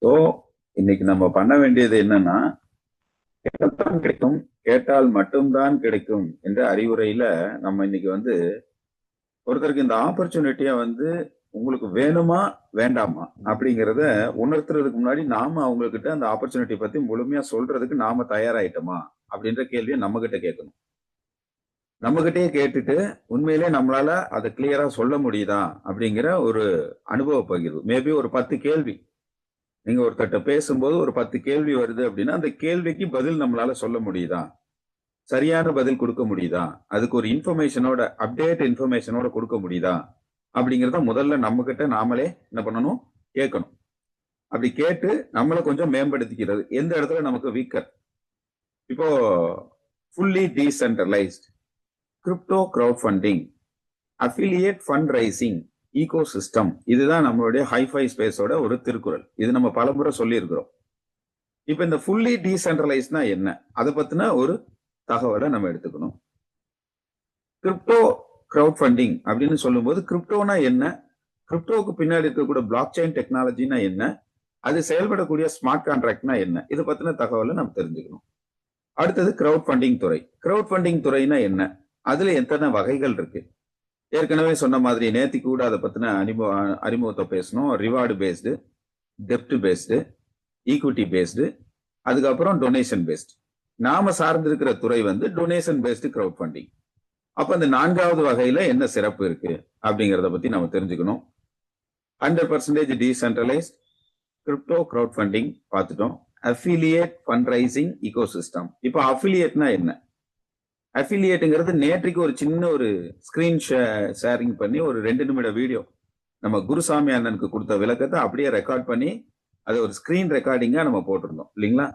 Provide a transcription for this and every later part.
So இன்னைக்கு நம்ம பண்ண வேண்டியது என்னன்னா, கேட்டால்தான் கிடைக்கும், கேட்டால் மட்டும்தான் கிடைக்கும் என்ற அறிவுரையில நம்ம இன்னைக்கு ஒருத்தருக்கு இந்த ஆப்பர்ச்சுனிட்டியா உங்களுக்கு வேணுமா வேண்டாமா அப்படிங்கிறத உணர்த்துறதுக்கு முன்னாடி நாம அவங்க கிட்ட அந்த ஆப்பர்ச்சுனிட்டி பத்தி முழுமையா சொல்றதுக்கு நாம தயாராயிட்டோமா அப்படின்ற கேள்வியை நம்ம கிட்ட கேட்கணும். நம்ம கிட்டயே கேட்டுட்டு உண்மையிலே நம்மளால அதை கிளியரா சொல்ல முடியுதா அப்படிங்கிற ஒரு அனுபவ பகிர்வு. மேபி ஒரு 10 கேள்வி நீங்க ஒருத்தர்கிட்ட பேசும்போது ஒரு 10 கேள்வி வருது அப்படின்னா அந்த கேள்விக்கு பதில் நம்மளால சொல்ல முடியுதா, சரியான பதில் கொடுக்க முடியுதா, அதுக்கு ஒரு இன்ஃபர்மேஷனோட அப்டேட் இன்ஃபர்மேஷனோட கொடுக்க முடியுதா அப்படிங்கிறத முதல்ல நம்ம கிட்ட நாமளே என்ன பண்ணணும், கேட்கணும். அப்படி கேட்டு நம்மளை கொஞ்சம் மேம்படுத்திக்கிறது. எந்த இடத்துல நமக்கு வீக்கர், இப்போ fully decentralised, crypto crowd funding, affiliate fund raising, ecosystem, இதுதான் நம்மளுடைய ஹைஃபை ஸ்பேஸோட ஒரு திருக்குறள். இது நம்ம பலமுறை சொல்லியிருக்கிறோம். இப்ப இந்த ஃபுல்லி டீசென்ட்ரலைஸ்ட்னா என்ன, அதை பத்தின ஒரு தகவலை நம்ம எடுத்துக்கணும். கிரிப்டோ கிரவுட் ஃபண்டிங் அப்படின்னு சொல்லும்போது கிரிப்டோனா என்ன, கிரிப்டோவுக்கு பின்னாடி இருக்கக்கூடிய பிளாக் செயின் டெக்னாலஜினா என்ன, அது செயல்படக்கூடிய ஸ்மார்ட் கான்ட்ராக்ட்னா என்ன, இதை பத்தின தகவலை நம்ம தெரிஞ்சுக்கணும். அடுத்தது கிரவுட் ஃபண்டிங் துறை. கிரவுட் ஃபண்டிங் துறைனா என்ன, அதுல எத்தனை வகைகள் இருக்கு, ஏற்கனவே சொன்ன மாதிரி நேத்தி கூட அதை பத்தின அறிமுகத்தை பேசணும். ரிவார்டு பேஸ்டு, டெப்ட் பேஸ்டு, ஈக்விட்டி பேஸ்டு, அதுக்கப்புறம் டொனேஷன் பேஸ்டு. நாம சார்ந்திருக்கிற துறை டொனேஷன் பேஸ்டு கிரவுட் ஃபண்டிங். அப்ப இந்த 4வது வகையில என்ன சிறப்பு இருக்கு அப்படிங்கிறத பத்தி நம்ம தெரிஞ்சுக்கணும். 100% டீசென்ட்ரலைஸ்ட் கிரிப்டோ கிரவுட் ஃபண்டிங் பார்த்துட்டோம். Affiliate fund raising ecosystem. இப்போ அஃபிலியேட்னா என்ன, அஃபிலியேட்டுங்கிறது நேற்றுக்கு ஒரு சின்ன ஒரு ஸ்கிரீன் ஷேரிங் பண்ணி ஒரு 2 நிமிட வீடியோ நம்ம குருசாமி அண்ணனுக்கு கொடுத்த விளக்கத்தை அப்படியே ரெக்கார்ட் பண்ணி அதை ஒரு ஸ்கிரீன் ரெக்கார்டிங்கா நம்ம போட்டிருந்தோம் இல்லைங்களா.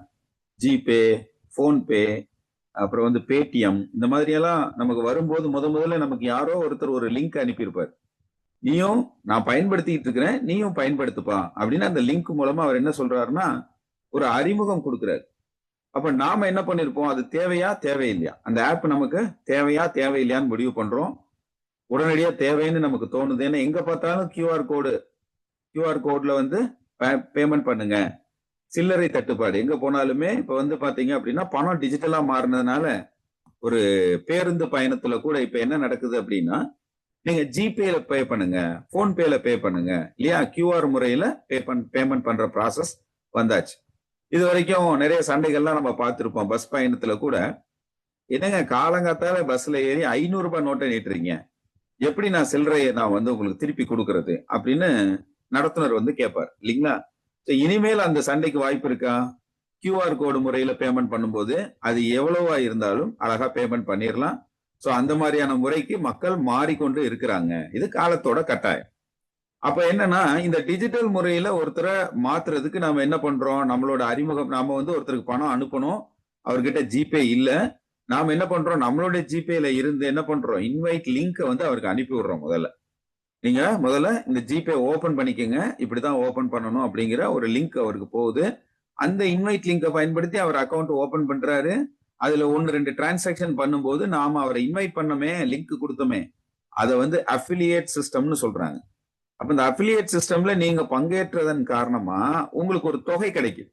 ஜிபே, போன்பே, அப்புறம் பேடிஎம், இந்த மாதிரி எல்லாம் நமக்கு வரும்போது முதல்ல நமக்கு யாரோ ஒருத்தர் ஒரு லிங்க் அனுப்பியிருப்பார். நீயும் நான் பயன்படுத்திட்டு இருக்கிறேன், நீயும் பயன்படுத்துப்பா அப்படின்னு அந்த லிங்க் மூலமா அவர் என்ன சொல்றாருன்னா ஒரு அறிமுகம் கொடுக்கிறார். அப்ப நாம என்ன பண்ணிருப்போம், அது தேவையா தேவையில்லையா, அந்த ஆப் நமக்கு தேவையா தேவையில்லையான்னு முடிவு பண்றோம். உடனடியா தேவைன்னு நமக்கு தோணுது. ஏன்னா எங்க பார்த்தாலும் கியூஆர் கோட்ல பேமெண்ட் பண்ணுங்க, சில்லறை தட்டுப்பாடு எங்க போனாலுமே இப்ப பாத்தீங்க அப்படின்னா பணம் டிஜிட்டலா மாறினதுனால ஒரு பேருந்து பயணத்துல கூட இப்ப என்ன நடக்குது அப்படின்னா, நீங்க ஜிபேல பே பண்ணுங்க, போன்பேல பே பண்ணுங்க இல்லையா, கியூஆர் முறையில பேமெண்ட் பண்ற ப்ராசஸ் வந்தாச்சு. இது வரைக்கும் நிறைய சண்டைகள்லாம் நம்ம பார்த்திருப்போம். பஸ் பயணத்துல கூட என்னங்க காலங்காத்தால பஸ்ல ஏறி 500 ரூபாய் நோட்டை நீட்டுறீங்க, எப்படி நான் சில்லறையை நான் உங்களுக்கு திருப்பி கொடுக்கறது அப்படின்னு நடத்துனர் கேட்பார் இல்லைங்களா. இனிமேல் அந்த சண்டைக்கு வாய்ப்பு இருக்கா, கியூஆர் கோடு முறையில பேமெண்ட் பண்ணும்போது அது எவ்வளவா இருந்தாலும் அழகா பேமெண்ட் பண்ணிடலாம். சோ அந்த மாதிரியான முறைக்கு மக்கள் மாறிக்கொண்டு இருக்கிறாங்க. இது காலத்தோட கட்டாயம். அப்ப என்னன்னா இந்த டிஜிட்டல் முறையில ஒருத்தரை மாத்துறதுக்கு நாம என்ன பண்றோம், நம்மளோட அறிமுகம், நாம ஒருத்தருக்கு பணம் அனுப்பணும், அவர்கிட்ட ஜிபே இல்ல, நாம என்ன பண்றோம், நம்மளோட ஜிபேல இருந்து என்ன பண்றோம், இன்வைட் லிங்க் அவருக்கு அனுப்பி விடுறோம். நீங்க முதல்ல இந்த ஜிபே ஓபன் பண்ணிக்கங்க, இப்படிதான் ஓபன் பண்ணணும் அப்படிங்கிற ஒரு லிங்க் அவருக்கு போகுது. அந்த இன்வைட் லிங்கை பயன்படுத்தி அவர் அக்கௌண்ட் ஓபன் பண்றாரு. அதுல 1-2 டிரான்சாக்சன் பண்ணும்போது நாம அவரை இன்வைட் பண்ணமே, லிங்க் கொடுத்தோமே, அதை அஃபிலியேட் சிஸ்டம்னு சொல்றாங்க. அப்ப இந்த அஃபிலியேட் சிஸ்டம்ல நீங்க பங்கேற்றதன் காரணமா உங்களுக்கு ஒரு தொகை கிடைக்கும்.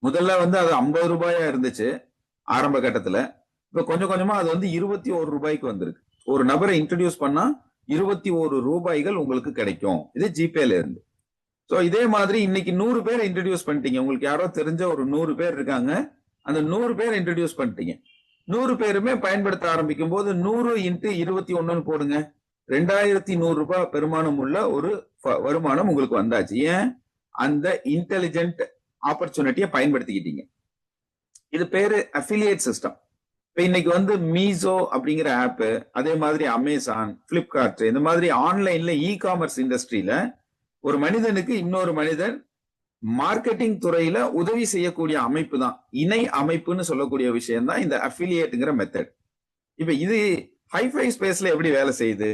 முதல்ல அது 50 ரூபாயா இருந்துச்சு ஆரம்ப கட்டத்துல. இப்ப கொஞ்சம் கொஞ்சமா அது 21 ரூபாய்க்கு வந்திருக்கு. ஒரு நபரை இன்ட்ரடியூஸ் பண்ணா 21 ரூபாய்கள் உங்களுக்கு கிடைக்கும், இது ஜிபேல இருந்து. சோ இதே மாதிரி இன்னைக்கு 100 பேர் இன்ட்ரடியூஸ் பண்ணிட்டீங்க. உங்களுக்கு யாரோ தெரிஞ்ச ஒரு 100 பேர் இருக்காங்க, அந்த 100 பேர் இன்ட்ரடியூஸ் பண்ணிட்டீங்க. 100 பேருமே பயன்படுத்த ஆரம்பிக்கும் போது 100 × 21 போடுங்க, 2100 ரூபாய் பெருமானம் உள்ள ஒரு வருமானம் உங்களுக்கு வந்தாச்சு. ஏன், அந்த இன்டெலிஜென்ட் ஆப்பர்ச்சுனிட்டியை பயன்படுத்திக்கிட்டீங்க. இது பேரு அஃபிலியேட் சிஸ்டம். இப்ப இன்னைக்கு மீசோ அப்படிங்கிற ஆப், அதே மாதிரி அமேசான், பிளிப்கார்ட், இந்த மாதிரி ஆன்லைன்ல இ காமர்ஸ் இண்டஸ்ட்ரியில ஒரு மனிதனுக்கு இன்னொரு மனிதன் மார்க்கெட்டிங் துறையில உதவி செய்யக்கூடிய அமைப்பு தான், இணை அமைப்புன்னு சொல்லக்கூடிய விஷயம் தான் இந்த அஃபிலியேட்ங்கிற மெத்தட். இப்ப இது ஹைஃபை ஸ்பேஸ்ல எப்படி வேலை செய்யுது,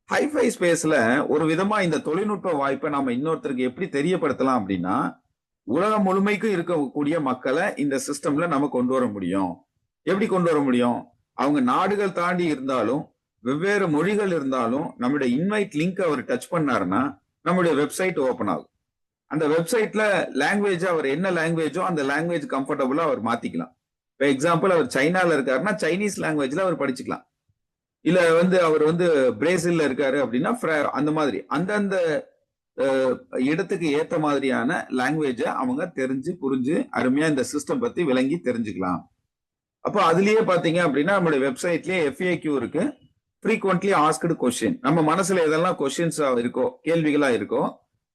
ஹைஃபை ஸ்பேஸ்ல ஒரு விதமா இந்த தொழில்நுட்ப வாய்ப்பை நாம இன்னொருத்தருக்கு எப்படி தெரியப்படுத்தலாம் அப்படின்னா, உலகம் முழுமைக்கும் இருக்கக்கூடிய மக்களை இந்த சிஸ்டம்ல நம்ம கொண்டு வர முடியும். எப்படி கொண்டு வர முடியும், அவங்க நாடுகள் தாண்டி இருந்தாலும், வெவ்வேறு மொழிகள் இருந்தாலும், நம்மளுடைய இன்வைட் லிங்க் அவர் டச் பண்ணாருன்னா நம்முடைய வெப்சைட் ஓபன் ஆகும். அந்த வெப்சைட்ல லாங்குவேஜ் அவர் என்ன லாங்குவேஜோ அந்த லாங்குவேஜ் கம்ஃபர்டபுளா அவர் மாத்திக்கலாம். இப்போ எக்ஸாம்பிள் அவர் சைனால இருக்காருன்னா சைனீஸ் லாங்குவேஜ்ல அவர் படிச்சுக்கலாம். இல்ல அவர் பிரேசில்ல இருக்காரு அப்படின்னா அந்த மாதிரி அந்தந்த இடத்துக்கு ஏத்த மாதிரியான லாங்குவேஜ அவங்க தெரிஞ்சு புரிஞ்சு அருமையா இந்த சிஸ்டம் பத்தி விளங்கி தெரிஞ்சுக்கலாம். அப்போ அதுலயே பாத்தீங்க அப்படின்னா நம்மளுடைய வெப்சைட்லயே FAQ இருக்கு, ஃப்ரீக்வென்ட்லி ஆஸ்க்டு கொஸ்டின். நம்ம மனசுல எதெல்லாம் கொஸ்டின்ஸ் இருக்கோ, கேள்விகளா இருக்கோ,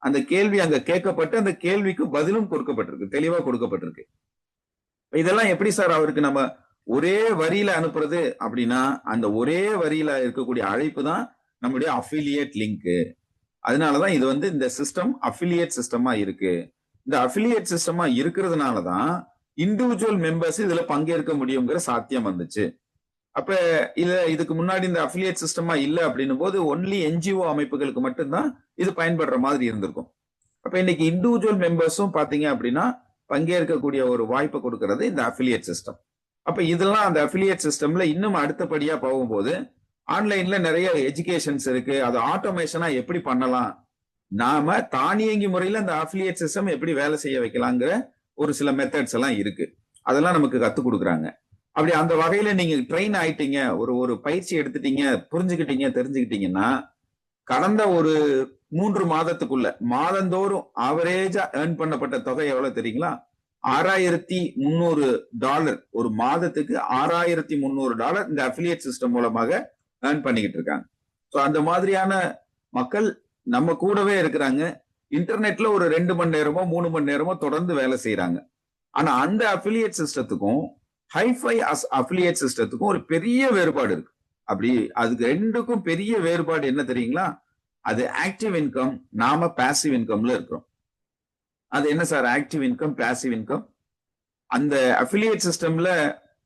அந்த கேள்வி அங்க கேட்கப்பட்டு அந்த கேள்விக்கு பதிலும் கொடுக்கப்பட்டிருக்கு, தெளிவா கொடுக்கப்பட்டிருக்கு. இதெல்லாம் எப்படி சார் அவருக்கு நம்ம ஒரே வரியில அனுப்புறது அப்படின்னா, அந்த ஒரே வரியில இருக்கக்கூடிய அழைப்பு தான் நம்முடைய அஃபிலியேட் லிங்க். அதனாலதான் இது இந்த சிஸ்டம் அஃபிலியேட் சிஸ்டமா இருக்கு. இந்த அஃபிலியேட் சிஸ்டமா இருக்கிறதுனாலதான் இண்டிவிஜுவல் மெம்பர்ஸ் இதுல பங்கேற்க முடியுங்கிற சாத்தியம் வந்துச்சு. அப்ப இதுக்கு முன்னாடி இந்த அஃபிலியேட் சிஸ்டமா இல்ல அப்படின்னும் போது ஒன்லி NGO அமைப்புகளுக்கு மட்டும்தான் இது பயன்படுற மாதிரி இருந்திருக்கும். அப்ப இன்னைக்கு இண்டிவிஜுவல் மெம்பர்ஸும் பாத்தீங்க அப்படின்னா பங்கேற்கக்கூடிய ஒரு வாய்ப்பை கொடுக்கறது இந்த அஃபிலியேட் சிஸ்டம். அப்ப இதெல்லாம் அந்த அஃபிலியேட் சிஸ்டம்ல இன்னும் அடுத்தபடியா போகும்போது ஆன்லைன்ல நிறைய எஜுகேஷன்ஸ் இருக்கு. அது ஆட்டோமேஷனா எப்படி பண்ணலாம், நாம தானியங்கி முறையில அந்த அஃபிலியேட் சிஸ்டம் எப்படி வேலை செய்ய வைக்கலாங்கிற ஒரு சில மெத்தட்ஸ் எல்லாம் இருக்கு. அதெல்லாம் நமக்கு கத்துக் கொடுக்குறாங்க. அப்படி அந்த வகையில நீங்க ட்ரெயின் ஆயிட்டீங்க, ஒரு பயிற்சி எடுத்துட்டீங்க, புரிஞ்சுக்கிட்டீங்க, தெரிஞ்சுக்கிட்டீங்கன்னா கடந்த ஒரு 3 மாதத்துக்குள்ள மாதந்தோறும் ஆவரேஜா ஏர்ன் பண்ணப்பட்ட தொகை எவ்வளவு தெரியுங்களா? $6,300 ஒரு மாதத்துக்கு $6,300 இந்த அஃபிலியேட் சிஸ்டம் மூலமாக ஏர்ன் பண்ணிக்கிட்டு இருக்காங்க. ஸோ அந்த மாதிரியான மக்கள் நம்ம கூடவே இருக்கிறாங்க. இன்டர்நெட்ல ஒரு 2 மணி நேரமோ 3 மணி நேரமோ தொடர்ந்து வேலை செய்யறாங்க. ஆனா அந்த அஃபிலியேட் சிஸ்டத்துக்கும் ஹைஃபை அஃபிலியேட் சிஸ்டத்துக்கும் ஒரு பெரிய வேறுபாடு இருக்கு. அப்படி அதுக்கு ரெண்டுக்கும் பெரிய வேறுபாடு என்ன தெரியுங்களா? அது ஆக்டிவ் இன்கம், நாம பாசிவ் இன்கம்ல இருக்கிறோம். அது என்ன sir active income, passive income? அந்த அஃபிலியேட் சிஸ்டம்ல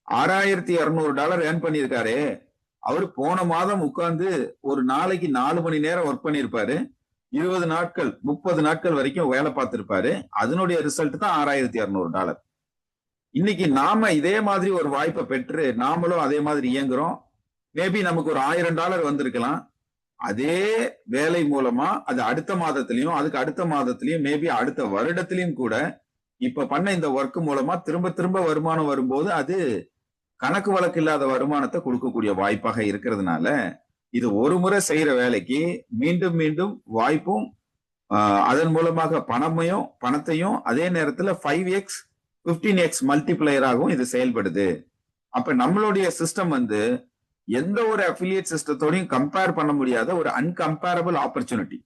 $6,200 ஏர்ன் பண்ணியிருக்காரு. அவர் போன மாதம் உட்கார்ந்து ஒரு நாளைக்கு 4 மணி நேரம் ஒர்க் பண்ணியிருப்பாரு. 20 நாட்கள் 30 நாட்கள் வரைக்கும் வேலை பார்த்திருப்பாரு. அதனுடைய ரிசல்ட் தான் $6,200. இன்னைக்கு நாம இதே மாதிரி ஒரு வாய்ப்பை பெற்று நாமளும் அதே மாதிரி இயங்குறோம். மேபி நமக்கு ஒரு $1,000 வந்திருக்கலாம். அதே வேலை மூலமா அது அடுத்த மாதத்திலையும் அதுக்கு அடுத்த மாதத்திலையும் மேபி அடுத்த வருடத்திலையும் கூட இப்ப பண்ண இந்த ஒர்க் மூலமா திரும்ப திரும்ப வருமானம் வரும்போது அது கணக்கு வழக்கு இல்லாத வருமானத்தை கொடுக்கக்கூடிய வாய்ப்பாக இருக்கிறதுனால இது ஒரு முறை செய்யற வேலைக்கு மீண்டும் மீண்டும் வாய்ப்பும் அதன் மூலமாக பணத்தையும் அதே நேரத்துல 5x 15x மல்டிப்ளையராகவும் இது செயல்படுது. அப்ப நம்மளுடைய சிஸ்டம் எந்த ஒரு அஃபிலியேட் சிஸ்டத்தோடையும் கம்பேர் பண்ண முடியாத ஒரு அன்கம்பேரபிள் ஆப்பர்ச்சுனிட்டி.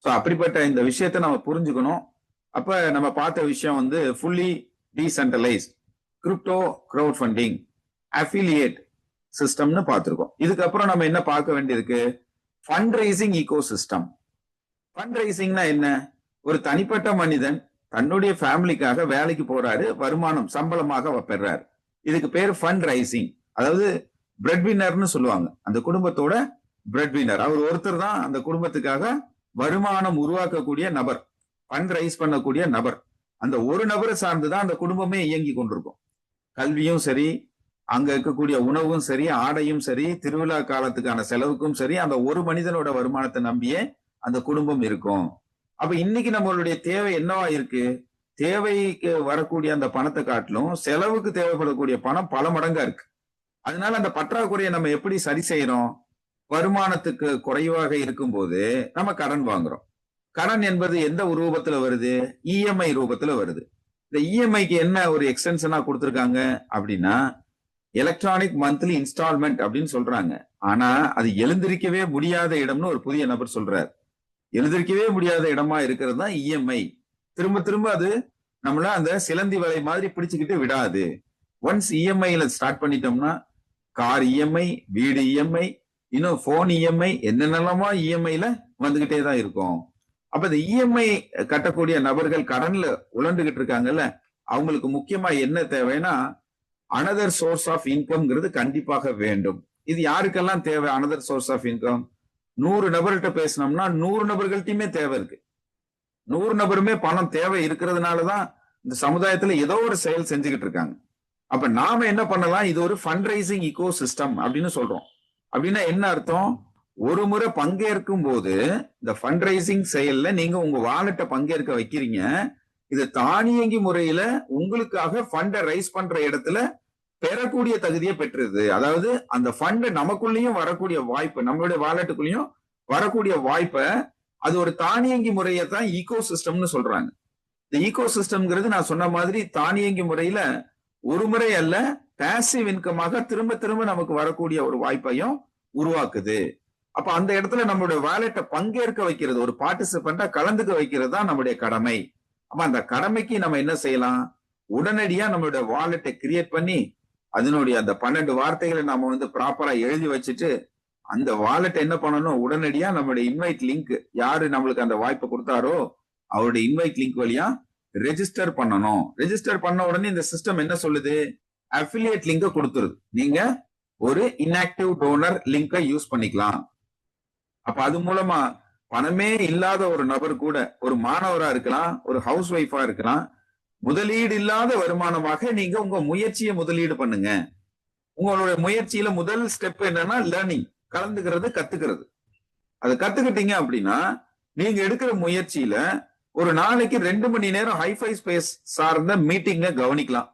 ஸோ அப்படிப்பட்ட இந்த விஷயத்த நம்ம புரிஞ்சுக்கணும். அப்ப நம்ம பார்த்த விஷயம் fully decentralised crypto crowd funding affiliate சிஸ்டம்னு பார்த்திருக்கோம். இதுக்கப்புறம் நம்ம என்ன பார்க்க வேண்டியிருக்கு? Fund rising ecosystem. Fund ரைசிங்னா என்ன? ஒரு தனிப்பட்ட மனிதன் தன்னுடைய ஃபேமிலிக்காக வேலைக்கு போறாரு, வருமானம் சம்பளமாக பெறாரு. இதுக்கு பேர் ஃபண்ட் ரைசிங். அதாவது பிரெட் வின்னர்னு சொல்லுவாங்க. அந்த குடும்பத்தோட பிரெட் வின்னர் அவர் ஒருத்தர் தான் அந்த குடும்பத்துக்காக வருமானம் உருவாக்கக்கூடிய நபர், ஃபண்ட் ரைஸ் பண்ணக்கூடிய நபர். அந்த ஒரு நபரை சார்ந்துதான் அந்த குடும்பமே இயங்கி கொண்டிருக்கும். கல்வியும் சரி, அங்க இருக்கக்கூடிய உணவும் சரி, ஆடையும் சரி, திருவிழா காலத்துக்கான செலவுக்கும் சரி, அந்த ஒரு மனிதனோட வருமானத்தை நம்பியே அந்த குடும்பம் இருக்கும். அப்ப இன்னைக்கு நம்மளுடைய தேவை என்னவா இருக்கு? தேவைக்கு வரக்கூடிய அந்த பணத்தை காட்டிலும் செலவுக்கு தேவைப்படக்கூடிய பணம் பல மடங்கா இருக்கு. அதனால அந்த பற்றாக்குறையை நம்ம எப்படி சரி செய்யறோம்? வருமானத்துக்கு குறைவாக இருக்கும்போது நம்ம கடன் வாங்குறோம். கடன் என்பது எந்த ரூபத்துல வருது? EMI ரூபத்துல வருது. இந்த EMIக்கு என்ன ஒரு எக்ஸ்டென்ஷனா கொடுத்திருக்காங்க அப்படின்னா எலக்ட்ரானிக் மந்த்லி இன்ஸ்டால்மெண்ட் அப்படின்னு சொல்றாங்க. ஆனா அது எழுந்திருக்கவே முடியாத இடம்னு ஒரு புதிய நபர் சொல்றாரு. எழுந்திருக்கவே முடியாத இடமா இருக்கிறது தான் EMI. திரும்ப திரும்ப அது நம்மள அந்த சிலந்தி வலை மாதிரி பிடிச்சுக்கிட்டு விடாது. ஒன்ஸ் EMIல ஸ்டார்ட் பண்ணிட்டோம்னா கார் EMI, வீடு EMI, இன்னும் போன் EMI, என்னென்னலாமா EMIல வந்துகிட்டே தான் இருக்கும். அப்ப இந்த EMI கட்டக்கூடிய நபர்கள் கடன்ல உழண்டுகிட்டு இருக்காங்கல்ல, அவங்களுக்கு முக்கியமா என்ன தேவைன்னா அனதர் சோர்ஸ் ஆஃப் இன்கம்ங்கிறது கண்டிப்பாக வேண்டும். இது யாருக்கெல்லாம் தேவை? அனதர் சோர்ஸ் ஆஃப் இன்கம் 100 நபர்கிட்ட பேசினோம்னா 100 நபர்கள்ட்டையுமே தேவை இருக்கு. 100 நபருமே பணம் தேவை இருக்கிறதுனாலதான் இந்த சமுதாயத்துல ஏதோ ஒரு செயல் செஞ்சுக்கிட்டு இருக்காங்க. அப்ப நாம என்ன பண்ணலாம்? இது ஒரு ஃபண்ட் ரைசிங் ஈகோ சிஸ்டம் அப்படின்னு சொல்றோம். அப்படின்னா என்ன அர்த்தம்? ஒரு முறை பங்கேற்கும் போது இந்த ஃபண்ட் ரைசிங் செயல்ல நீங்க உங்க வாலெட்டை பங்கேற்க வைக்கிறீங்க. இது தானியங்கி முறையில உங்களுக்காக ஃபண்டை ரைஸ் பண்ற இடத்துல பெறக்கூடிய தகுதியை பெற்றுது. அதாவது அந்த ஃபண்ட் நமக்குள்ளேயும் வரக்கூடிய வாய்ப்பு, நம்மளுடைய வாலெட்டுக்குள்ளேயும் வரக்கூடிய வாய்ப்பை அது ஒரு தானியங்கி முறையை தான் ஈகோ சிஸ்டம்னு சொல்றாங்க. இந்த ஈகோ சிஸ்டம்ங்கிறது நான் சொன்ன மாதிரி தானியங்கி முறையில ஒரு முறை அல்ல, பாசிவ் இன்கமாக திரும்ப திரும்ப நமக்கு வரக்கூடிய ஒரு வாய்ப்பையும் உருவாக்குது. அப்ப அந்த இடத்துல நம்மளுடைய வாலெட்டை பங்கேற்க வைக்கிறது, ஒரு பார்ட்டிசிபெண்டா கலந்துக்க வைக்கிறது தான் நம்முடைய கடமை. அப்ப அந்த கடமைக்கு நம்ம என்ன செய்யலாம், உடனடியா நம்மளுடைய வாலெட்டை கிரியேட் பண்ணி அதனுடைய அந்த 12 வார்த்தைகளை நாம வந்து ப்ராப்பரா எழுதி வச்சுட்டு அந்த வாலெட் என்ன பண்ணணும், உடனடியா நம்மளுடைய இன்வைட் லிங்க், யாரு நம்மளுக்கு அந்த வாய்ப்பை கொடுத்தாரோ அவருடைய இன்வைட் லிங்க் வழியா ரெஜிஸ்டர் பண்ணணும். ரெஜிஸ்டர் பண்ண உடனே இந்த சிஸ்டம் என்ன சொல்லுது, அஃபிலியேட் லிங்கை கொடுத்துருது. நீங்க ஒரு இன்ஆக்டிவ் டோனர் லிங்கை யூஸ் பண்ணிக்கலாம். அப்ப அது மூலமா பணமே இல்லாத ஒரு நபர் கூட, ஒரு மாணவரா இருக்கலாம், ஒரு ஹவுஸ் ஒய்ஃபா இருக்கலாம், முதலீடு இல்லாத வருமானமாக நீங்க உங்க முயற்சியை முதலீடு பண்ணுங்க. உங்களுடைய முயற்சியில முதல் ஸ்டெப் என்னன்னா லேர்னிங், கலந்துக்கிறது, கத்துக்கிறது. அதை கத்துக்கிட்டீங்க அப்படின்னா நீங்க எடுக்கிற முயற்சியில ஒரு நாளைக்கு 2 மணி நேரம் ஹைஃபை ஸ்பேஸ் சார்ந்த மீட்டிங்க கவனிக்கலாம்.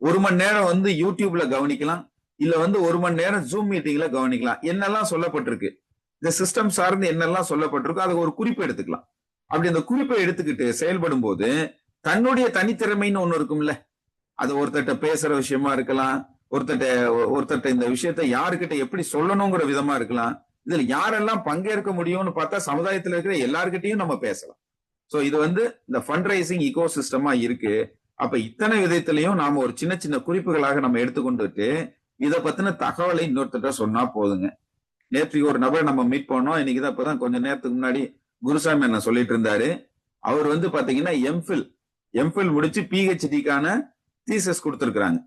1 மணி நேரம் வந்து யூடியூப்ல கவனிக்கலாம், இல்ல வந்து 1 மணி நேரம் ஜூம் மீட்டிங்ல கவனிக்கலாம். என்னெல்லாம் சொல்லப்பட்டிருக்கு, இந்த சிஸ்டம் சார்ந்து என்னெல்லாம் சொல்லப்பட்டிருக்கோ அதை ஒரு குறிப்பு எடுத்துக்கலாம். அப்படி அந்த குறிப்பை எடுத்துக்கிட்டு செயல்படும் போது தன்னுடைய தனித்திறமைன்னு ஒண்ணு இருக்கும்ல, அது ஒருத்தட்ட பேசுற விஷயமா இருக்கலாம், ஒருத்தட்ட இந்த விஷயத்த யாருக்கிட்ட எப்படி சொல்லணுங்கிற விதமா இருக்கலாம். இதுல யாரெல்லாம் பங்கேற்க முடியும்னு பார்த்தா சமுதாயத்துல இருக்கிற எல்லார்கிட்டையும் நம்ம பேசலாம். சோ இது வந்து இந்த ஃபண்ட் ரைசிங் ஈகோ சிஸ்டமா இருக்கு. அப்ப இத்தனை விதத்திலையும் நாம ஒரு சின்ன சின்ன குறிப்புகளாக நம்ம எடுத்துக்கொண்டுட்டு இதை பத்தின தகவலை இன்னொருத்தட்ட சொன்னா போதுங்க. நேற்று ஒரு நபரை நம்ம மீட் பண்ணோம். இன்னைக்குதான் இப்பதான் கொஞ்ச நேரத்துக்கு முன்னாடி குருசாமி என்ன சொல்லிட்டு இருந்தாரு. அவர் வந்து பாத்தீங்கன்னா எம்ஃபில் முடிச்சு பிஹெச்டிக்கான தீசஸ் கொடுத்திருக்கிறாங்க.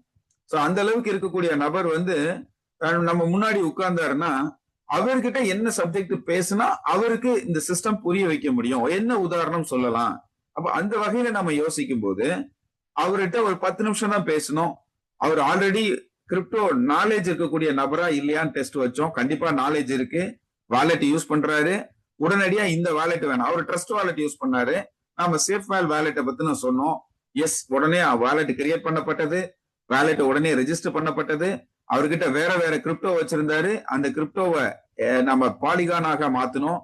சோ அந்த அளவுக்கு இருக்கக்கூடிய நபர் வந்து நம்ம முன்னாடி உட்கார்ந்தாருன்னா அவர்கிட்ட என்ன சப்ஜெக்ட் பேசினா அவருக்கு இந்த சிஸ்டம் புரிய வைக்க முடியும், என்ன உதாரணம் சொல்லலாம். அப்ப அந்த வகையில நம்ம யோசிக்கும் போது அவர்கிட்ட ஒரு 10 நிமிஷம் தான் பேசணும். அவர் ஆல்ரெடி கிரிப்டோ நாலேஜ் இருக்கக்கூடிய நபரா இல்லையான்னு டெஸ்ட் வச்சோம். கண்டிப்பா நாலேஜ் இருக்கு, வாலெட் யூஸ் பண்றாரு. உடனடியா இந்த வாலெட் வேணாம், அவர் ட்ரஸ்ட் வாலெட் யூஸ் பண்ணாரு. நாம சேஃப்வேல் வாலெட்டை பத்தி நான் சொன்னோம். எஸ், உடனே வாலெட் கிரியேட் பண்ணப்பட்டது, வாலெட் உடனே ரெஜிஸ்டர் பண்ணப்பட்டது. அவர்கிட்ட வேற வேற கிரிப்டோ வச்சிருந்தாரு, அந்த கிரிப்டோவை நம்ம பாலிகானாக மாத்தணும்,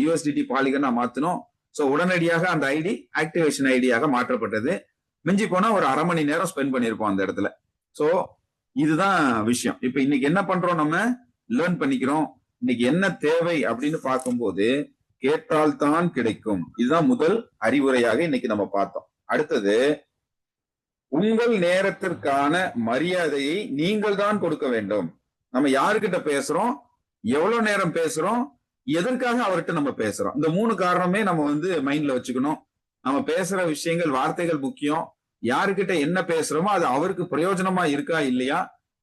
யூஎஸ்டிடி பாலிகானா மாத்தணும். சோ உடனடியாக அந்த ஐடி ஆக்டிவேஷன் ஐடியாக மாற்றப்பட்டது. மிஞ்சி போனா ஒரு 1/2 மணி நேரம் ஸ்பெண்ட் பண்ணிருப்போம் அந்த இடத்துல. சோ இதுதான் விஷயம். இப்ப இன்னைக்கு என்ன பண்றோம், நம்ம லேர்ன் பண்ணிக்கிறோம். இன்னைக்கு என்ன தேவை அப்படின்னு பார்க்கும்போது கேட்டால்தான் கிடைக்கும். இதுதான் முதல் அறிவுரையாக இன்னைக்கு நம்ம பார்த்தோம். அடுத்தது, உங்கள் நேரத்திற்கான மரியாதையை நீங்கள் தான் கொடுக்க வேண்டும். நம்ம யாருக்கிட்ட பேசுறோம், எவ்வளவு நேரம் பேசுறோம், எதற்காக அவர்கிட்ட நம்ம பேசுறோம், இந்த 3 காரணமே நம்ம வந்து மைண்ட்ல வச்சுக்கணும். நம்ம பேசுற விஷயங்கள், வார்த்தைகள் முக்கியம். யாருக்கிட்ட என்ன பேசுறோமோ அது அவருக்கு பிரயோஜனமா இருக்கா இல்லையா,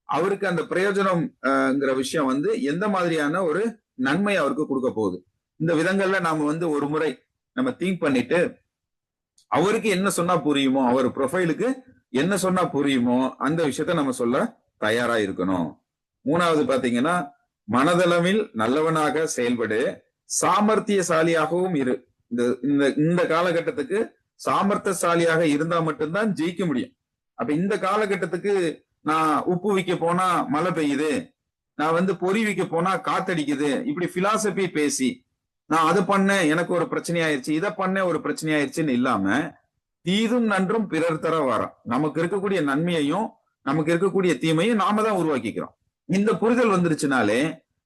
அவருக்கு அந்த பிரயோஜனம்ங்கிற விஷயம் வந்து எந்த மாதிரியான ஒரு நன்மை அவருக்கு கொடுக்க போகுது, இந்த விதங்கள்ல நாம வந்து ஒரு முறை நம்ம திங்க் பண்ணிட்டு அவருக்கு என்ன சொன்னா புரியுமோ, அவர் ப்ரொஃபைலுக்கு என்ன சொன்னா புரியுமோ அந்த விஷயத்த நம்ம சொல்ல தயாரா இருக்கணும். 3வது பாத்தீங்கன்னா, மனதளவில் நல்லவனாக செயல்படு, சாமர்த்தியசாலியாகவும் இரு. இந்த காலகட்டத்துக்கு சாமர்த்தியசாலியாக இருந்தா மட்டும்தான் ஜெயிக்க முடியும். அப்ப இந்த காலகட்டத்துக்கு நான் உப்பு விற்க போனா மழை பெய்யுது, நான் வந்து பொறி விற்க போனா காத்தடிக்குது, இப்படி பிலாசபி பேசி நான் அதை பண்ணேன் எனக்கு ஒரு பிரச்சனை ஆயிடுச்சு, இதை பண்ணேன் ஒரு பிரச்சனை ஆயிடுச்சுன்னு இல்லாம தீதும் நன்றும் பிறர் தர வரோம். நமக்கு இருக்கக்கூடிய நன்மையையும் நமக்கு இருக்கக்கூடிய தீமையும் நாம தான் உருவாக்கிக்கிறோம். இந்த புரிதல் வந்துருச்சுனாலே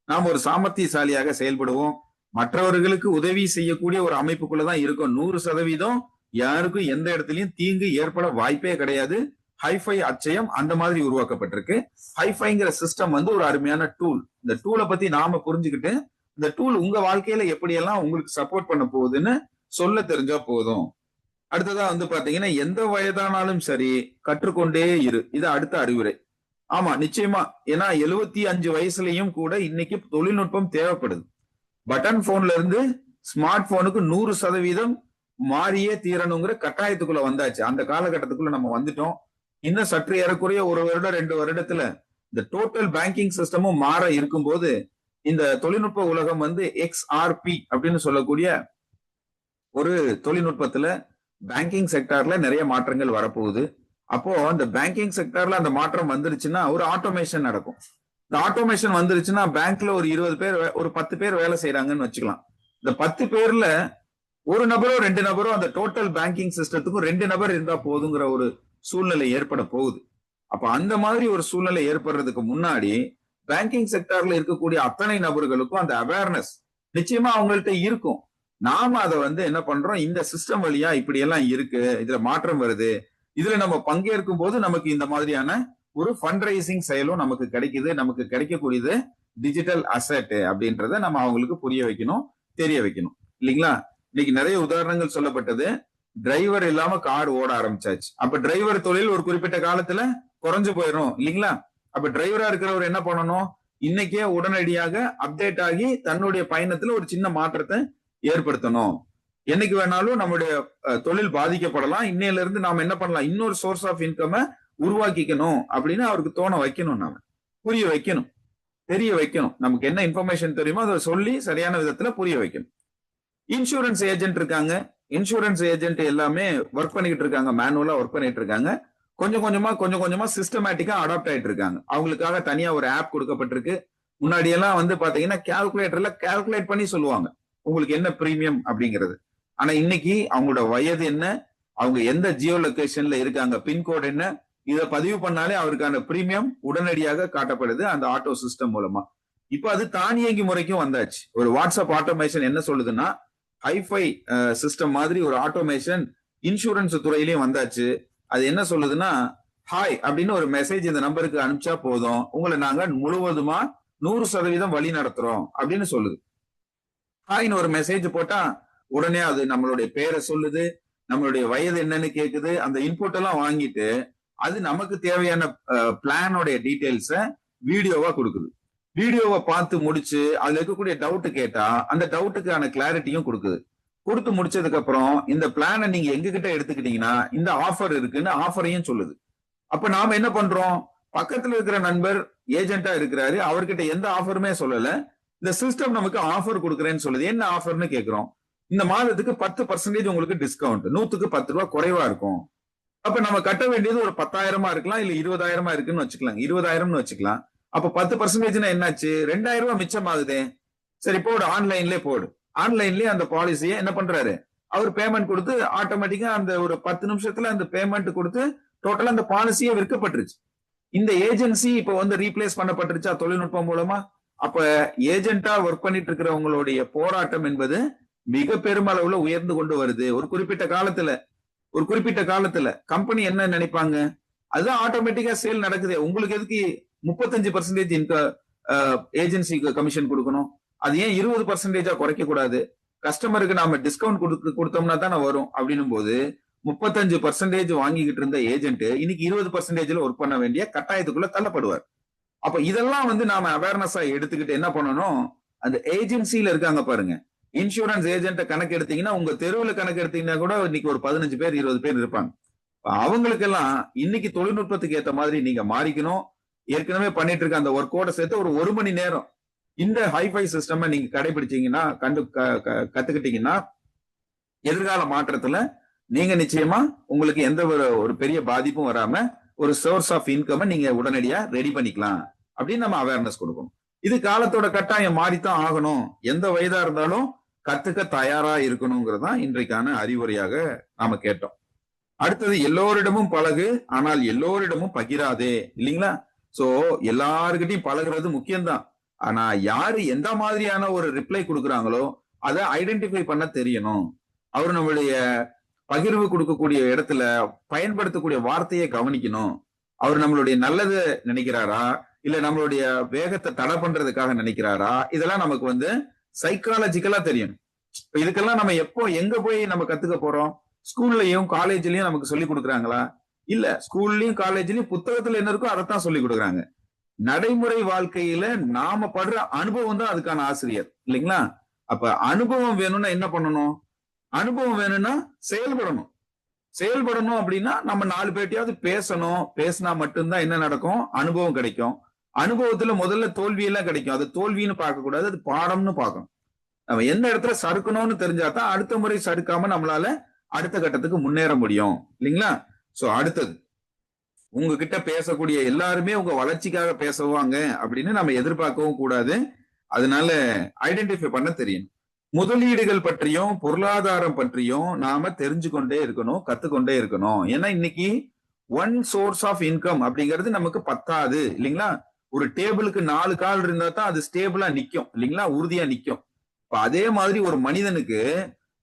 நாம் ஒரு சாமர்த்தியசாலியாக செயல்படுவோம். மற்றவர்களுக்கு உதவி செய்யக்கூடிய ஒரு அமைப்புக்குள்ளதான் இருக்கும். 100% யாருக்கும் எந்த இடத்துலயும் தீங்கு ஏற்பட வாய்ப்பே கிடையாது. ஹைஃபை அச்சயம் அந்த மாதிரி உருவாக்கப்பட்டிருக்கு. ஹைஃபைங்கிற சிஸ்டம் வந்து ஒரு அருமையான டூல். இந்த டூலை பத்தி நாம புரிஞ்சுக்கிட்டு இந்த டூல் உங்க வாழ்க்கையில எப்படியெல்லாம் உங்களுக்கு சப்போர்ட் பண்ண போகுதுன்னு சொல்ல தெரிஞ்சா போதும். அடுத்ததா வந்து பாத்தீங்கன்னா, எந்த வயதானாலும் சரி கற்றுக்கொண்டே இரு. இது அடுத்த அறிவுரை. ஆமா, நிச்சயமா. ஏன்னா 75 வயசுலயும் கூட இன்னைக்கு தொழில்நுட்பம் தேவைப்படுது. பட்டன் போன்ல இருந்து ஸ்மார்ட் போனுக்கு 100% மாறியே தீரணுங்கிற கட்டாயத்துக்குள்ள வந்தாச்சு. அந்த காலகட்டத்துக்குள்ள நம்ம வந்துட்டோம். இன்னும் சற்று ஏறக்குறைய 1 வருடம் 2 வருடத்துல இந்த டோட்டல் பேங்கிங் சிஸ்டமும் மாற இருக்கும்போது இந்த தொழில்நுட்ப உலகம் வந்து XRP அப்படின்னு சொல்லக்கூடிய ஒரு தொழில்நுட்பத்துல பேங்கிங் செக்டார்ல நிறைய மாற்றங்கள் வரப்போகுது. அப்போ அந்த பேங்கிங் செக்டார்ல அந்த மாற்றம் வந்துருச்சுன்னா ஒரு ஆட்டோமேஷன் நடக்கும். இந்த ஆட்டோமேஷன் வந்துருச்சுன்னா பேங்க்ல ஒரு 20 பேர் ஒரு 10 பேர் வேலை செய்யறாங்கன்னு வச்சுக்கலாம். இந்த 10 பேர்ல ஒரு நபரோ 2 நபரோ அந்த டோட்டல் பேங்கிங் சிஸ்டத்துக்கும் 2 நபர் இருந்தா போதுங்கிற ஒரு சூழ்நிலை ஏற்பட போகுது. அப்ப அந்த மாதிரி ஒரு சூழ்நிலை ஏற்படுறதுக்கு முன்னாடி பேங்கிங் செக்டார்ல இருக்கக்கூடிய அத்தனை நபர்களுக்கும் அந்த அவேர்னஸ் நிச்சயமா அவங்கள்ட்ட இருக்கும். நாம அதை வந்து என்ன பண்றோம், இந்த சிஸ்டம் வழியா இப்படி எல்லாம் இருக்கு, இதுல மாற்றம் வருது, இதுல நம்ம பங்கேற்கும் போது நமக்கு இந்த மாதிரியான ஒரு ஃபண்ட் ரைசிங் செயலும் நமக்கு கிடைக்குது, நமக்கு கிடைக்கக்கூடியது டிஜிட்டல் அசெட் அப்படின்றத நம்ம அவங்களுக்கு புரிய வைக்கணும், தெரிய வைக்கணும் இல்லைங்களா. இன்னைக்கு நிறைய உதாரணங்கள் சொல்லப்பட்டது. டிரைவர் இல்லாம கார் ஓட ஆரம்பிச்சாச்சு. அப்ப டிரைவர் தொழில் ஒரு குறிப்பிட்ட காலத்துல குறைஞ்சு போயிடும் இல்லைங்களா. அப்ப டிரைவரா இருக்கிறவர் என்ன பண்ணணும், இன்னைக்கே உடனடியாக அப்டேட் ஆகி தன்னுடைய பயணத்துல ஒரு சின்ன மாற்றத்தை ஏற்படுத்தணும். என்னைக்கு வேணாலும் நம்முடைய தொழில் பாதிக்கப்படலாம், இன்னையில இருந்து நாம என்ன பண்ணலாம், இன்னொரு சோர்ஸ் ஆஃப் இன்கம் உருவாக்கிக்கணும் அப்படின்னு அவருக்கு தோண வைக்கணும், நாம புரிய வைக்கணும், தெரிய வைக்கணும். நமக்கு என்ன இன்ஃபர்மேஷன் தெரியுமோ அதை சொல்லி சரியான விதத்துல புரிய வைக்கணும். இன்சூரன்ஸ் ஏஜென்ட் இருக்காங்க, இன்சூரன்ஸ் ஏஜென்ட் எல்லாமே ஒர்க் பண்ணிக்கிட்டு இருக்காங்க, மேனுவலா ஒர்க் பண்ணிட்டு இருக்காங்க. கொஞ்சம் கொஞ்சமா சிஸ்டமேட்டிக்கா அடாப்ட் ஆயிட்டு இருக்காங்க. அவங்களுக்காக தனியா ஒரு ஆப் கொடுக்கப்பட்டிருக்கு. முன்னாடி எல்லாம் வந்து பாத்தீங்கன்னா கால்குலேட்டர்ல கால்குலேட் பண்ணி சொல்லுவாங்க உங்களுக்கு என்ன பிரீமியம் அப்படிங்கிறது. ஆனா இன்னைக்கு அவங்களோட வயது என்ன, அவங்க எந்த ஜியோ லொகேஷன்ல இருக்காங்க, பின்கோடு என்ன, இதை பதிவு பண்ணாலே அவருக்கான பிரீமியம் உடனடியாக காட்டப்படுது அந்த ஆட்டோ சிஸ்டம் மூலமா. இப்ப அது தானியங்கி முறைக்கும் வந்தாச்சு. ஒரு வாட்ஸ்அப் ஆட்டோமேஷன் என்ன சொல்லுதுன்னா, ஹைஃபை சிஸ்டம் மாதிரி ஒரு ஆட்டோமேஷன் இன்சூரன்ஸ் துறையிலயும் வந்தாச்சு. அது என்ன சொல்லுதுன்னா, ஹாய் அப்படின்னு ஒரு மெசேஜ் இந்த நம்பருக்கு அனுப்பிச்சா போதும், உங்களை நாங்க முழுவதுமா 100% வழி நடத்துறோம் அப்படின்னு சொல்லுது. ஹாய்னு ஒரு மெசேஜ் போட்டா உடனே அது நம்மளுடைய பேரை சொல்லுது, நம்மளுடைய வயது என்னன்னு கேக்குது, அந்த இன்புட் எல்லாம் வாங்கிட்டு அது நமக்கு தேவையான பிளானோடைய டீடைல்ஸ வீடியோவா கொடுக்குது. வீடியோவை பார்த்து முடிச்சு அதுல இருக்கக்கூடிய டவுட் கேட்டா அந்த டவுட்டுக்கான கிளாரிட்டியும் கொடுக்குது. கொடுத்து முடிச்சதுக்கு அப்புறம் இந்த பிளானை நீங்க எங்க கிட்ட எடுத்துக்கிட்டீங்கன்னா இந்த ஆஃபர் இருக்குன்னு ஆஃபரையும் சொல்லுது. அப்ப நாம என்ன பண்றோம், பக்கத்துல இருக்கிற நண்பர் ஏஜென்ட்டா இருக்கிறாரு, அவர்கிட்ட எந்த ஆஃபருமே சொல்லல, இந்த சிஸ்டம் நமக்கு ஆஃபர் கொடுக்குறேன்னு சொல்லுது. என்ன ஆஃபர்னு கேட்கிறோம். இந்த மாதத்துக்கு 10% உங்களுக்கு டிஸ்கவுண்ட், 100க்கு 10 ரூபாய் குறைவா இருக்கும். அப்ப நம்ம கட்ட வேண்டியது ஒரு 10,000 இருக்கலாம், இல்ல 20,000 இருக்குன்னு வச்சுக்கலாம், 20,000 வச்சுக்கலாம். அப்ப 10% என்னாச்சு, 2,000 ரூபாய் மிச்சம் ஆகுதே. சரி போடு, ஆன்லைன்லயே போடு. ஆன்லைன்லயே அந்த பாலிசியை என்ன பண்றாரு, அவர் பேமெண்ட் கொடுத்து ஆட்டோமேட்டிக்கா அந்த ஒரு 10 நிமிஷத்துல அந்த பேமெண்ட் கொடுத்து டோட்டலா அந்த பாலிசியே விற்கப்பட்டுருச்சு. இந்த ஏஜென்சி இப்ப வந்து ரீப்ளேஸ் பண்ணப்பட்டுருச்சா தொழில்நுட்பம் மூலமா. அப்ப ஏஜென்ட்டா ஒர்க் பண்ணிட்டு இருக்கிறவங்களுடைய போராட்டம் என்பது மிக பெருமளவுல உயர்ந்து கொண்டு வருது. ஒரு குறிப்பிட்ட காலத்துல கம்பெனி என்ன நினைப்பாங்க, அதுதான் ஆட்டோமேட்டிக்கா சேல் நடக்குது, உங்களுக்கு எதுக்கு 35% ஏஜென்சிக்கு கமிஷன் கொடுக்கணும், அது ஏன் 20% குறைக்க கூடாது, கஸ்டமருக்கு நாம டிஸ்கவுண்ட் கொடுத்தோம்னா தானே வரும் அப்படின்னும் போது 35% வாங்கிக்கிட்டு இருந்த ஏஜென்ட் இன்னைக்கு 20%ல ஒர்க் பண்ண வேண்டிய கட்டாயத்துக்குள்ள தள்ளப்படுவார். அப்ப இதெல்லாம் வந்து நாம அவேர்னஸா எடுத்துக்கிட்டு என்ன பண்ணணும், அந்த ஏஜென்சில இருக்காங்க பாருங்க, இன்சூரன்ஸ் ஏஜென்ட் கணக்கு எடுத்தீங்கன்னா உங்க தெருவில் கணக்கு எடுத்தீங்கன்னா கூட இன்னைக்கு ஒரு 15 பேர் 20 பேர் இருப்பாங்க. அவங்களுக்கெல்லாம் இன்னைக்கு தொழில்நுட்பத்துக்கு ஏற்ற மாதிரி நீங்க மாறிக்கணும். ஏற்கனவே பண்ணிட்டு இருக்க அந்த ஒர்க்கோட சேர்த்து ஒரு மணி நேரம் இந்த ஹைஃபை சிஸ்டம் நீங்க கடைபிடிச்சீங்கன்னா கத்துக்கிட்டீங்கன்னா எதிர்கால மாற்றத்துல நீங்க நிச்சயமா உங்களுக்கு எந்த ஒரு பெரிய பாதிப்பும் வராம ஒரு சோர்ஸ் ஆஃப் இன்கம் நீங்க உடனடியா ரெடி பண்ணிக்கலாம் அப்படின்னு நம்ம அவேர்னஸ் கொடுக்கணும். இது காலத்தோட கட்டாயம் மாறித்தான் ஆகணும். எந்த வயதா இருந்தாலும் கத்துக்க தயாரா இருக்கணுங்கிறதான் இன்றைக்கான அறிவுரையாக நாம கேட்டோம். அடுத்தது எல்லோரிடமும் பழகு, ஆனால் எல்லோரிடமும் பகிராதே இல்லைங்களா. சோ எல்லாருக்கிட்டையும் பழகுறது முக்கியம்தான். ஆனா யாரு எந்த மாதிரியான ஒரு ரிப்ளை கொடுக்குறாங்களோ அதை ஐடென்டிஃபை பண்ண தெரியணும். அவர் நம்மளுடைய பகிர்வு கொடுக்கக்கூடிய இடத்துல பயன்படுத்தக்கூடிய வார்த்தையை கவனிக்கணும். அவர் நம்மளுடைய நல்லது நினைக்கிறாரா இல்ல நம்மளுடைய வேகத்தை தடை பண்றதுக்காக நினைக்கிறாரா, இதெல்லாம் நமக்கு வந்து சைக்காலஜிக்கலா தெரியணும். இதுக்கெல்லாம் நம்ம எப்போ எங்க போய் நம்ம கத்துக்க போறோம், ஸ்கூல்லயும் காலேஜ்லயும் நமக்கு சொல்லி கொடுக்குறாங்களா, இல்ல ஸ்கூல்லயும் காலேஜ்லயும் புத்தகத்துல என்ன இருக்கோ அதைத்தான் சொல்லி கொடுக்குறாங்க. நடைமுறை வாழ்க்கையில நாம படுற அனுபவம் தான் அதுக்கான ஆசிரியர் இல்லைங்களா. அப்ப அனுபவம் வேணும்னா என்ன பண்ணணும், அனுபவம் வேணும்னா செயல்படணும் அப்படின்னா நம்ம 4 பேர்ட்டையாவது பேசணும். பேசினா மட்டும்தான் என்ன நடக்கும், அனுபவம் கிடைக்கும். அனுபவத்துல முதல்ல தோல்வியெல்லாம் கிடைக்கும். அது தோல்வின்னு பார்க்க கூடாது, அது பாடம்னு பார்க்கணும். நம்ம எந்த இடத்துல சறுக்கணும்னு தெரிஞ்சாதான் அடுத்த முறை சறுக்காம நம்மளால அடுத்த கட்டத்துக்கு முன்னேற முடியும் இல்லைங்களா? சோ அடுத்தது, உங்ககிட்ட பேசக்கூடிய எல்லாருமே உங்க வளர்ச்சிக்காக பேசுவாங்க அப்படின்னு நம்ம எதிர்பார்க்கவும் கூடாது. அதனால ஐடென்டிஃபை பண்ண தெரியணும். முதலீடுகள் பற்றியும் பொருளாதாரம் பற்றியும் நாம தெரிஞ்சு கொண்டே இருக்கணும், கத்துக்கொண்டே இருக்கணும். ஏன்னா இன்னைக்கு ஒன் சோர்ஸ் ஆஃப் இன்கம் அப்படிங்கிறது நமக்கு பத்தாது இல்லைங்களா? ஒரு டேபிளுக்கு 4 கால் இருந்தா தான் அது ஸ்டேபிளா நிக்கும் இல்லைங்களா? உறுதியா நிக்கும். இப்ப அதே மாதிரி ஒரு மனிதனுக்கு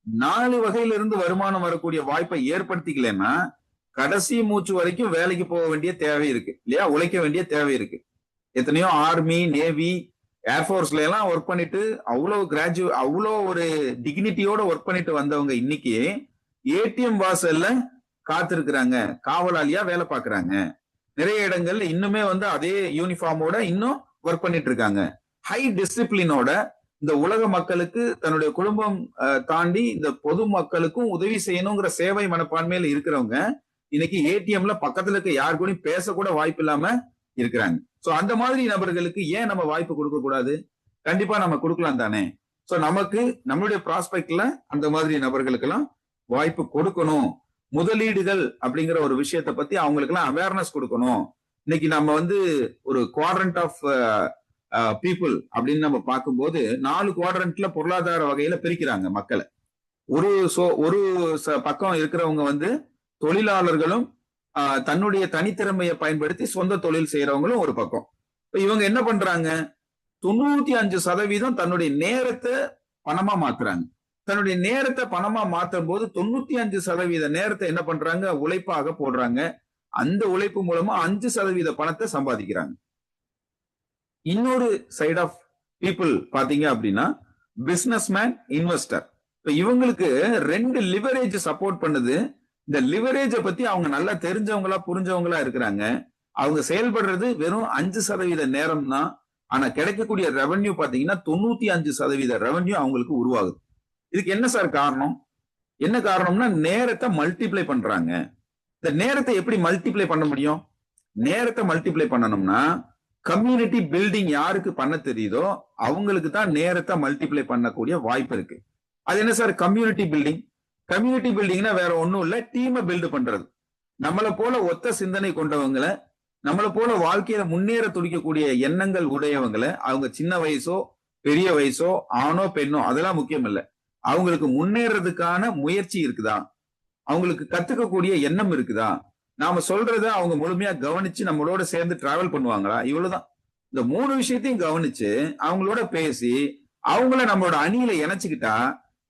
4 வகையில இருந்து வருமானம் வரக்கூடிய வாய்ப்பை ஏற்படுத்திக்கலன்னா கடைசி மூச்சு வரைக்கும் வேலைக்கு போக வேண்டிய தேவை இருக்கு இல்லையா? உழைக்க வேண்டிய தேவை இருக்கு. எத்தனையோ ஆர்மி, நேவி, ஏர்போர்ஸ்ல எல்லாம் ஒர்க் பண்ணிட்டு அவ்வளோ ஒரு டிக்னிட்டியோட ஒர்க் பண்ணிட்டு வந்தவங்க இன்னைக்கு ஏடிஎம் வாசல்ல காத்திருக்கிறாங்க, காவலாளியா வேலை பார்க்கறாங்க. நிறைய இடங்கள்ல இன்னுமே அதே யூனிஃபார்மோட இன்னும் ஒர்க் பண்ணிட்டு இருக்காங்க. ஹை டிசிப்ளினோட இந்த உலக மக்களுக்கு தன்னுடைய குடும்பம் தாண்டி இந்த பொது மக்களுக்கும் உதவி செய்யணுங்கிற சேவை மனப்பான்மையில இருக்கிறவங்க இன்னைக்கு ஏடிஎம்ல பக்கத்துல இருக்க யாரு கூடயும் பேசக்கூட வாய்ப்பு இல்லாம இருக்கிறாங்க. சோ அந்த மாதிரி நபர்களுக்கு ஏன் நம்ம வாய்ப்பு கொடுக்க கூடாது? கண்டிப்பா நம்ம கொடுக்கலாம் தானே. சோ நமக்கு நம்மளுடைய ப்ராஸ்பெக்ட்ல அந்த மாதிரி நபர்களுக்கு எல்லாம் வாய்ப்பு கொடுக்கணும். முதலீடுகள் அப்படிங்கிற ஒரு விஷயத்த பத்தி அவங்களுக்கு எல்லாம் அவேர்னஸ் கொடுக்கணும். இன்னைக்கு நம்ம ஒரு குவாட்ரண்ட் ஆஃப் பீப்புள் அப்படின்னு நம்ம பார்க்கும்போது 4 குவாட்ரண்ட்ல பொருளாதார வகையில பிரிக்கிறாங்க மக்களை. ஒரு பக்கம் இருக்கிறவங்க தொழிலாளர்களும் தன்னுடைய தனித்திறமையை பயன்படுத்தி சொந்த தொழில் செய்யறவங்களும் ஒரு பக்கம். இவங்க என்ன பண்றாங்க? 95% தன்னுடைய நேரத்தை பணமா மாத்துறாங்க. தன்னுடைய நேரத்தை பணமா மாற்றும் போது 95% நேரத்தை என்ன பண்றாங்க? உழைப்பாக போடுறாங்க. அந்த உழைப்பு மூலமா 5% பணத்தை சம்பாதிக்கிறாங்க. இன்னொரு சைட் ஆஃப் பீப்புள் பாத்தீங்க அப்படின்னா பிசினஸ்மேன், இன்வெஸ்டர். இப்ப இவங்களுக்கு 2 லிவரேஜ் சப்போர்ட் பண்ணுது. இந்த லிவரேஜை பத்தி அவங்க நல்லா தெரிஞ்சவங்களா புரிஞ்சவங்களா இருக்கிறாங்க. அவங்க செயல்படுறது வெறும் 5% நேரம் தான். ஆனா கிடைக்கக்கூடிய ரெவன்யூ பாத்தீங்கன்னா 95% ரெவன்யூ அவங்களுக்கு உருவாகுது. இதுக்கு என்ன சார் காரணம்? என்ன காரணம்னா நேரத்தை மல்டிப்ளை பண்றாங்க. இந்த நேரத்தை எப்படி மல்டிப்ளை பண்ண முடியும்? நேரத்தை மல்டிப்ளை பண்ணணும்னா கம்யூனிட்டி பில்டிங் யாருக்கு பண்ண தெரியுதோ அவங்களுக்கு தான் நேரத்தை மல்டிப்ளை பண்ணக்கூடிய வாய்ப்பு இருக்கு. அது என்ன சார் கம்யூனிட்டி பில்டிங்? கம்யூனிட்டி பில்டிங்னா வேற ஒண்ணும் இல்ல, டீமை பில்டு பண்றது. நம்மளை போல ஒத்த சிந்தனை கொண்டவங்களை, நம்மளை போல வாழ்க்கையில முன்னேற துடிக்கக்கூடிய எண்ணங்கள் உடையவங்களை, அவங்க சின்ன வயசோ பெரிய வயசோ ஆணோ பெண்ணோ அதெல்லாம் முக்கியம் இல்ல, அவங்களுக்கு முன்னேறதுக்கான முயற்சி இருக்குதா, அவங்களுக்கு கத்துக்கக்கூடிய எண்ணம் இருக்குதா, நாம சொல்றத அவங்க முழுமையா கவனிச்சு நம்மளோட சேர்ந்து டிராவல் பண்ணுவாங்களா, இவ்வளவுதான். இந்த 3 விஷயத்தையும் கவனிச்சு அவங்களோட பேசி அவங்கள நம்மளோட அணியில இணைச்சுக்கிட்டா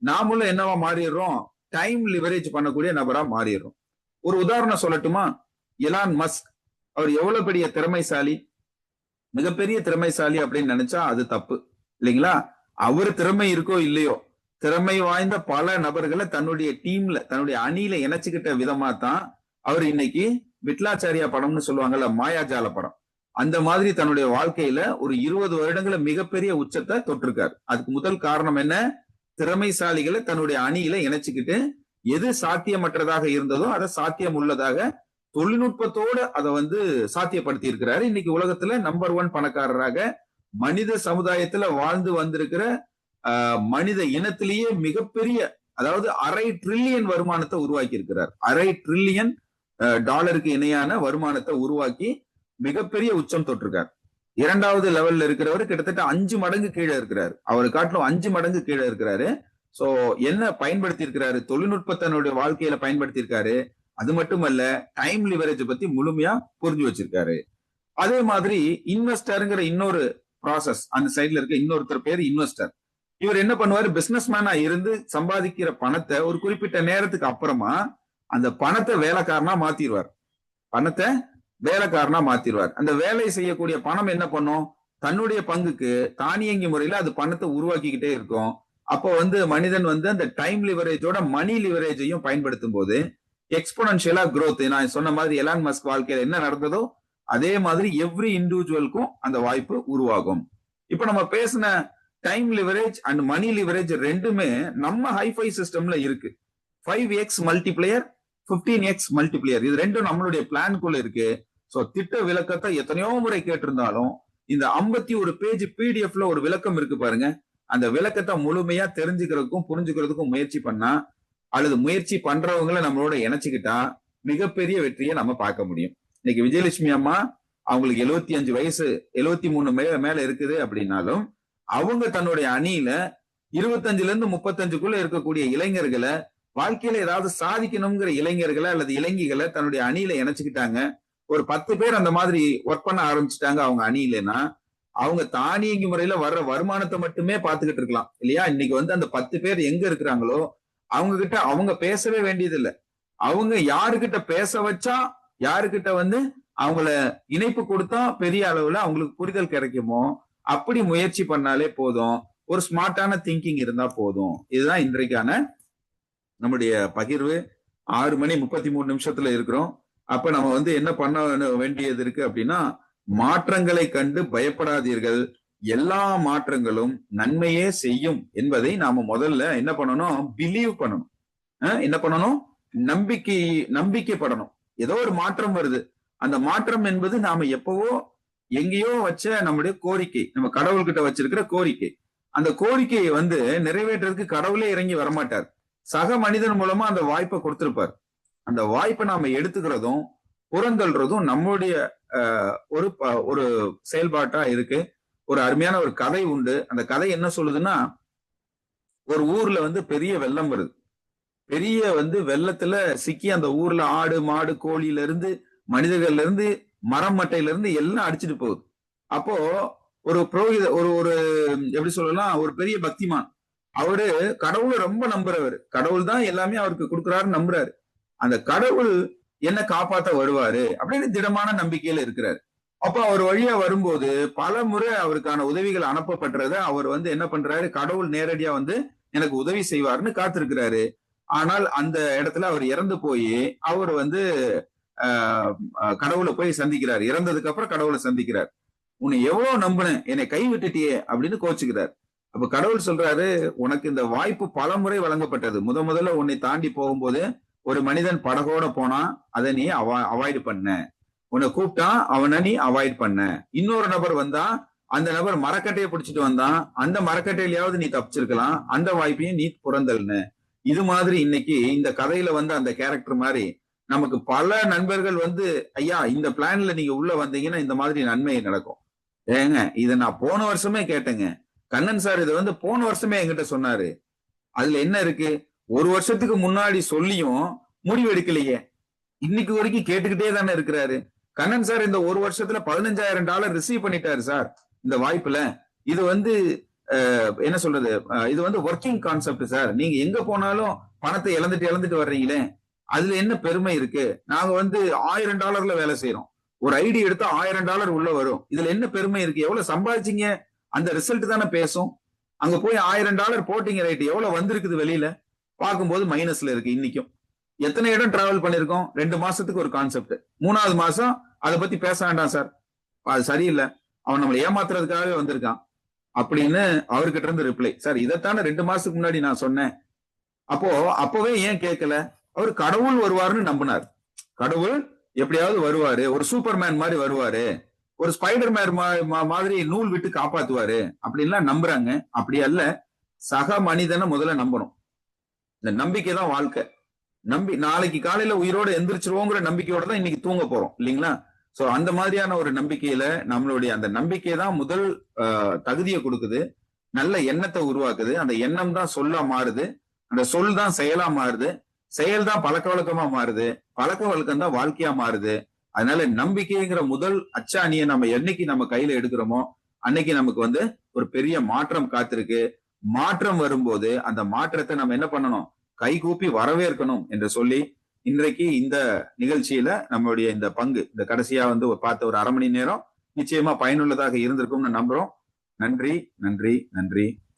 நாமளும் என்னவா மாறிடுறோம்? டைம் லிவரேஜ் பண்ணக்கூடிய நபரா மாறிடுறோம். ஒரு உதாரணம் சொல்லட்டுமா? எலான் மஸ்க், அவர் எவ்வளவு பெரிய திறமைசாலி, மிகப்பெரிய திறமைசாலி அப்படின்னு நினைச்சா அது தப்பு இல்லைங்களா? அவர் திறமை இருக்கோ இல்லையோ, திறமை வாய்ந்த பல நபர்களை தன்னுடைய டீம்ல தன்னுடைய அணியில இணைச்சுக்கிட்ட விதமா தான் அவர் இன்னைக்கு விட்லாச்சாரியா படம்னு சொல்லுவாங்கல்ல, மாயாஜால படம், அந்த மாதிரி தன்னுடைய வாழ்க்கையில ஒரு 20 வருடங்கள மிகப்பெரிய உச்சத்தை தொட்டிருக்காரு. அதுக்கு முதல் காரணம் என்ன? திறமைசாலிகளை தன்னுடைய அணியில இணைச்சுக்கிட்டு எது சாத்தியமற்றதாக இருந்ததோ அதை சாத்தியம் உள்ளதாக தொழில்நுட்பத்தோட அதை சாத்தியப்படுத்தி இருக்கிறாரு. இன்னைக்கு உலகத்துல நம்பர் 1 பணக்காரராக மனித சமுதாயத்துல வாழ்ந்து வந்திருக்கிற மனித இனத்திலேயே மிகப்பெரிய, அதாவது $1/2 ட்ரில்லியன் வருமானத்தை உருவாக்கி இருக்கிறார். $1/2 ட்ரில்லியன் டாலருக்கு இணையான வருமானத்தை உருவாக்கி மிகப்பெரிய உச்சம் தொட்டிருக்கார். 2வது லெவல்ல இருக்கிறவர் கிட்டத்தட்ட 5 மடங்கு கீழே இருக்கிறாரு. அவரு காட்டிலும் 5 மடங்கு கீழே இருக்கிறாரு. சோ என்ன பயன்படுத்தி இருக்கிறாரு? தொழில்நுட்பத்தினுடைய வாழ்க்கையில பயன்படுத்தி இருக்காரு. அது மட்டுமல்ல, டைம் லிவரேஜ் பத்தி முழுமையா புரிஞ்சு வச்சிருக்காரு. அதே மாதிரி இன்வெஸ்டர்ங்கிற இன்னொரு ப்ராசஸ், அந்த சைட்ல இருக்க இன்னொருத்தர் பேர் இன்வெஸ்டர். இவர் என்ன பண்ணுவாரு? பிசினஸ் மேனா இருந்து சம்பாதிக்கிற பணத்தை ஒரு குறிப்பிட்ட நேரத்துக்கு அப்புறமா அந்த பணத்தை வேலைக்காரனா மாத்திடுவார். பணத்தை வேலைக்காரனா மாத்திடுவார். அந்த வேலை செய்யக்கூடிய பணம் என்ன பண்ணும்? தன்னுடைய பங்குக்கு தானியங்கி முறையில அது பணத்தை உருவாக்கிக்கிட்டே இருக்கும். அப்போ மனிதன் அந்த டைம் லிவரேஜோட மணி லிவரேஜையும் பயன்படுத்தும் போது எக்ஸ்போனன்ஷியலா growth, நான் சொன்ன மாதிரி எலான் மஸ்க் வாழ்க்கையில என்ன நடந்ததோ அதே மாதிரி எவ்ரி இண்டிவிஜுவலுக்கும் அந்த வாய்ப்பு உருவாகும். இப்ப நம்ம பேசின time leverage and money leverage ரெண்டுமே நம்ம ஹைஃபை சிஸ்டம்ல இருக்கு. 5x மல்டிப்ளையர், 15x மல்டிப்ளையர், இது ரெண்டும் நம்மளுடைய பிளான்குள்ள இருக்கு. சோ திட்ட விளக்கத்தை எத்தனையோ முறை கேட்டிருந்தாலும் இந்த 51 பேஜ் பிடிஎஃப்ல ஒரு விளக்கம் இருக்கு பாருங்க. அந்த விளக்கத்தை முழுமையா தெரிஞ்சுக்கிறதுக்கும் புரிஞ்சுக்கிறதுக்கும் முயற்சி பண்ணா, அல்லது முயற்சி பண்றவங்களை நம்மளோட இணைச்சுக்கிட்டா மிகப்பெரிய வெற்றியை நம்ம பார்க்க முடியும். இன்னைக்கு விஜயலட்சுமி அம்மா அவங்களுக்கு 75 வயசு 73 மேல இருக்குது அப்படின்னாலும் அவங்க தன்னுடைய அணியில 25ல இருந்து 35க்குள்ள இருக்கக்கூடிய இளைஞர்களை, வாழ்க்கையில ஏதாவது சாதிக்கணுங்கிற இளைஞர்களை அல்லது இளைஞர்களை தன்னுடைய அணியில இணைச்சுக்கிட்டாங்க. ஒரு 10 பேர் அந்த மாதிரி ஒர்க் பண்ண ஆரம்பிச்சுட்டாங்க அவங்க அணியிலன்னா, அவங்க தானியங்கி முறையில வர்ற வருமானத்தை மட்டுமே பார்த்துக்கிட்டு இருக்கலாம் இல்லையா? இன்னைக்கு வந்து அந்த 10 பேர் எங்க இருக்கிறாங்களோ அவங்க கிட்ட அவங்க பேசவே வேண்டியது இல்லை. அவங்க யாருகிட்ட பேச வச்சா, யாருகிட்ட வந்து அவங்கள இணைப்பு கொடுத்தா பெரிய அளவுல அவங்களுக்கு புரிதல் கிடைக்குமோ அப்படி முயற்சி பண்ணாலே போதும். ஒரு ஸ்மார்ட்டான திங்கிங் இருந்தா போதும். இதுதான் இன்றைக்கான நம்முடைய பகிர்வு. 6:33 இருக்கிறோம். அப்ப நம்ம வந்து என்ன பண்ண வேண்டியது இருக்கு அப்படின்னா, மாற்றங்களை கண்டு பயப்படாதீர்கள், எல்லா மாற்றங்களும் நன்மையே செய்யும் என்பதை நாம முதல்ல என்ன பண்ணணும், பிலீவ் பண்ணணும். என்ன பண்ணணும், நம்பிக்கைப்படணும். ஏதோ ஒரு மாற்றம் வருது, அந்த மாற்றம் என்பது நாம எப்பவோ எங்கேயோ வச்ச நம்முடைய கோரிக்கை, நம்ம கடவுள்கிட்ட வச்சிருக்கிற கோரிக்கை. அந்த கோரிக்கையை வந்து நிறைவேற்றுறதுக்கு கடவுளே இறங்கி வரமாட்டார், சக மனிதன் மூலமா அந்த வாய்ப்பை கொடுத்திருப்பார். அந்த வாய்ப்பை நாம எடுத்துக்கிறதும் புறந்தல்றதும் நம்முடைய ஒரு செயல்பாட்டா இருக்கு. ஒரு அருமையான ஒரு கதை உண்டு. அந்த கதை என்ன சொல்லுதுன்னா, ஒரு ஊர்ல வந்து பெரிய வெள்ளம் வருது. பெரிய வந்து வெள்ளத்துல சிக்கி அந்த ஊர்ல ஆடு மாடு கோழியில இருந்து மனிதர்கள்ல இருந்து மரம் மட்டையில இருந்து எல்லாம் அடிச்சுட்டு போகுது. அப்போ ஒரு புரோகித ஒரு ஒரு எப்படி சொல்லலாம், ஒரு பெரிய பக்திமான், அவரு கடவுளை ரொம்ப நம்புறவர். கடவுள் தான் எல்லாமே அவருக்கு கொடுக்குறாருன்னு நம்புறாரு. அந்த கடவுள் என்ன காப்பாத்த வருவாரு அப்படின்னு திடமான நம்பிக்கையில இருக்கிறார். அப்ப அவர் வழியா வரும்போது பல முறை அவருக்கான உதவிகள் அனுப்பப்படுறத அவர் வந்து என்ன பண்றாரு, கடவுள் நேரடியா வந்து எனக்கு உதவி செய்வாருன்னு காத்திருக்கிறாரு. ஆனால் அந்த இடத்துல அவர் இறந்து போய் அவர் வந்து கடவுளை போய் சந்திக்கிறார். இறந்ததுக்கு அப்புறம் கடவுளை சந்திக்கிறார். உன்னை எவ்வளவு நம்பினேன், என்னை கை விட்டுட்டியே அப்படின்னு கோச்சுக்கிறார். அப்ப கடவுள் சொல்றாரு, உனக்கு இந்த வாய்ப்பு பல முறை வழங்கப்பட்டது. முதல்ல உன்னை தாண்டி போகும்போது ஒரு மனிதன் படகோட போனா அதை நீ அவாய்டு பண்ண, உன்னை கூப்பிட்டா அவனை நீ அவாய்ட் பண்ண. இன்னொரு நபர் வந்தா அந்த நபர் மரக்கட்டையை பிடிச்சிட்டு வந்தான், அந்த மரக்கட்டையிலயாவது நீ தப்பிச்சிருக்கலாம், அந்த வாய்ப்பையும் நீ புறந்தல்னு. இது மாதிரி இன்னைக்கு இந்த கதையில வந்து அந்த கேரக்டர் மாதிரி நமக்கு பல நண்பர்கள் வந்து, ஐயா இந்த பிளான்ல நீங்க உள்ள வந்தீங்கன்னா இந்த மாதிரி நன்மை நடக்கும். ஏங்க இதை நான் போன வருஷமே கேட்டேங்க, கண்ணன் சார் இதை வந்து போன வருஷமே என்கிட்ட சொன்னாரு. அதுல என்ன இருக்கு, ஒரு வருஷத்துக்கு முன்னாடி சொல்லியும் முடிவு எடுக்கலையே, இன்னைக்கு வரைக்கும் கேட்டுக்கிட்டே தானே இருக்கிறாரு. கண்ணன் சார் இந்த ஒரு வருஷத்துல $15,000 ரிசீவ் பண்ணிட்டாரு சார் இந்த வாய்ப்புல. இது வந்து என்ன சொல்றது, இது வந்து ஒர்க்கிங் கான்செப்ட் சார். நீங்க எங்க போனாலும் பணத்தை இழந்துட்டு வர்றீங்களே, அதுல என்ன பெருமை இருக்கு? நாங்க வந்து $1000 வேலை செய்யறோம், ஒரு ஐடி எடுத்தா $1000 உள்ள வரும், இதுல என்ன பெருமை இருக்கு? எவ்வளவு சம்பாதிச்சீங்க, அந்த ரிசல்ட் தானே பேசும். அங்க போய் $1000 போட்டீங்க, ரைட், எவ்வளவு வந்திருக்குது வெளியில பார்க்கும்போது மைனஸ்ல இருக்கு. இன்னைக்கும் எத்தனை இடம் டிராவல் பண்ணிருக்கோம், 2 மாசத்துக்கு ஒரு கான்செப்ட், 3வது மாசம் அதை பத்தி பேச வேண்டாம் சார், அது சரியில்லை, அவன் நம்மளை ஏமாத்துறதுக்காகவே வந்திருக்கான் அப்படின்னு அவர்கிட்ட இருந்து ரிப்ளை. சார் இதைத்தானே 2 மாசத்துக்கு முன்னாடி நான் சொன்னேன். அப்பவே ஏன் கேட்கல? அவர் கடவுள் வருவாருன்னு நம்பினார். கடவுள் எப்படியாவது வருவாரு, ஒரு சூப்பர்மேன் மாதிரி வருவாரு, ஒரு ஸ்பைடர் மேன் மாதிரி நூல் விட்டு காப்பாத்துவாரு அப்படின்லாம் நம்புறாங்க. அப்படி அல்ல, சக மனிதனை முதல்ல நம்பணும். இந்த நம்பிக்கை தான் வாழ்க்கை. நாளைக்கு காலையில உயிரோட எந்திரிச்சிருவோங்கிற நம்பிக்கையோட தான் இன்னைக்கு தூங்க போறோம் இல்லைங்களா? சோ அந்த மாதிரியான ஒரு நம்பிக்கையில நம்மளுடைய அந்த நம்பிக்கை தான் முதல் தகுதியை கொடுக்குது, நல்ல எண்ணத்தை உருவாக்குது. அந்த எண்ணம் தான் சொல்லா மாறுது, அந்த சொல் தான் செயலா மாறுது, செயல் தான் பழக்க வழக்கமா மாறுது, பழக்க வழக்கம் தான் வாழ்க்கையா மாறுது. அதனால நம்பிக்கைங்கிற முதல் அச்சாணியை நம்ம என்னைக்கு நம்ம கையில எடுக்கிறோமோ அன்னைக்கு நமக்கு வந்து ஒரு பெரிய மாற்றம் காத்திருக்கு. மாற்றம் வரும்போது அந்த மாற்றத்தை நம்ம என்ன பண்ணணும், கைகூப்பி வரவேற்கணும் என்று சொல்லி இன்றைக்கு இந்த நிகழ்ச்சியில நம்மளுடைய இந்த பங்கு, இந்த கடைசியா வந்து பார்த்த ஒரு 1/2 மணி நேரம் நிச்சயமா பயனுள்ளதாக இருந்திருக்கும்னு நம்புறோம். நன்றி நன்றி நன்றி.